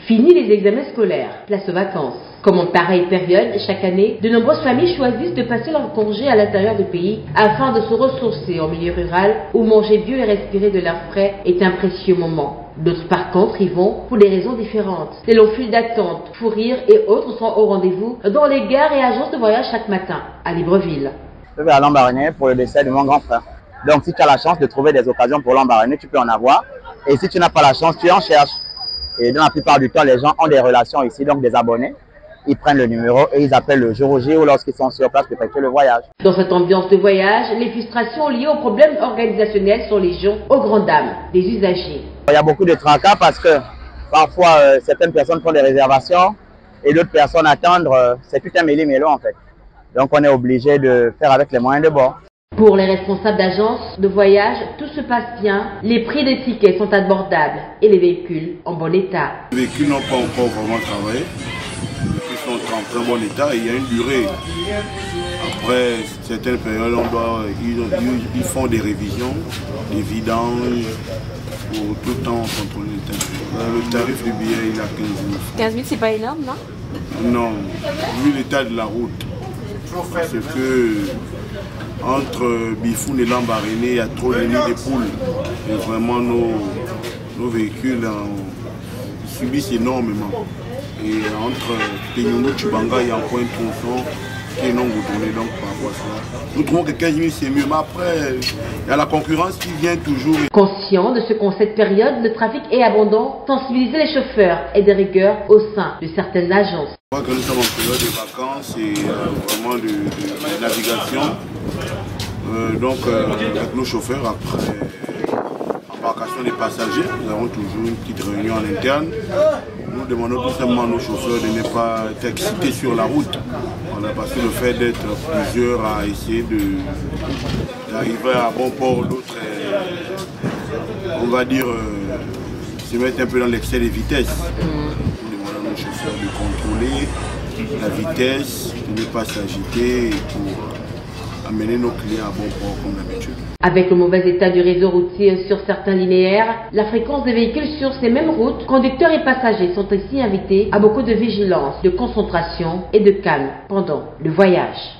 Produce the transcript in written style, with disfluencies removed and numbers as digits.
Fini les examens scolaires, place aux vacances. Comme en pareille période, chaque année, de nombreuses familles choisissent de passer leur congé à l'intérieur du pays afin de se ressourcer en milieu rural où manger bio et respirer de l'air frais est un précieux moment. D'autres par contre y vont pour des raisons différentes. Les longs files d'attente, fous rires et autres sont au rendez-vous dans les gares et agences de voyage chaque matin à Libreville. Je vais à Lambaréné pour le décès de mon grand frère. Donc si tu as la chance de trouver des occasions pour Lambaréné, tu peux en avoir. Et si tu n'as pas la chance, tu en cherches. Et dans la plupart du temps, les gens ont des relations ici, donc des abonnés. Ils prennent le numéro et ils appellent le jour J ou lorsqu'ils sont sur place pour effectuer le voyage. Dans cette ambiance de voyage, les frustrations liées aux problèmes organisationnels sont légion aux grandes dames des usagers. Il y a beaucoup de tracas parce que parfois certaines personnes font des réservations et d'autres personnes attendent. C'est tout un méli-mélo en fait. Donc on est obligé de faire avec les moyens de bord. Pour les responsables d'agences de voyage, tout se passe bien, les prix des tickets sont abordables et les véhicules en bon état. Les véhicules n'ont pas encore vraiment travaillé, les véhicules sont en très bon état et il y a une durée. Après certaines périodes, ils font des révisions, des vidanges, pour tout le temps contrôler le tarif. Le tarif du billet, il a 15 000 francs. 15 000, c'est pas énorme, non? Non, vu l'état de la route, parce que entre Bifoun et Lambaréné, il y a trop de nids de poules. Et vraiment, nos véhicules subissent énormément. Et entre Peñono, Chibanga et Point Tronçon, qui est non goudronné, donc par rapport à cela. Nous trouvons que 15 000 c'est mieux, mais après, il y a la concurrence qui vient toujours. Conscient de ce qu'en cette période, le trafic est abondant, sensibiliser les chauffeurs et des rigueurs au sein de certaines agences. Je crois que nous sommes en période de vacances et vraiment de navigation. Avec nos chauffeurs, après embarcation des passagers, nous avons toujours une petite réunion en interne. Nous demandons tout simplement à nos chauffeurs de ne pas être excités sur la route. Parce que le fait d'être plusieurs à essayer d'arriver à bon port, d'autres, on va dire, se mettre un peu dans l'excès de vitesse. Nous demandons à nos chauffeurs de contrôler la vitesse, de ne pas s'agiter pour amener nos clients à bon port comme d'habitude. Avec le mauvais état du réseau routier sur certains linéaires, la fréquence des véhicules sur ces mêmes routes, conducteurs et passagers sont ici invités à beaucoup de vigilance, de concentration et de calme pendant le voyage.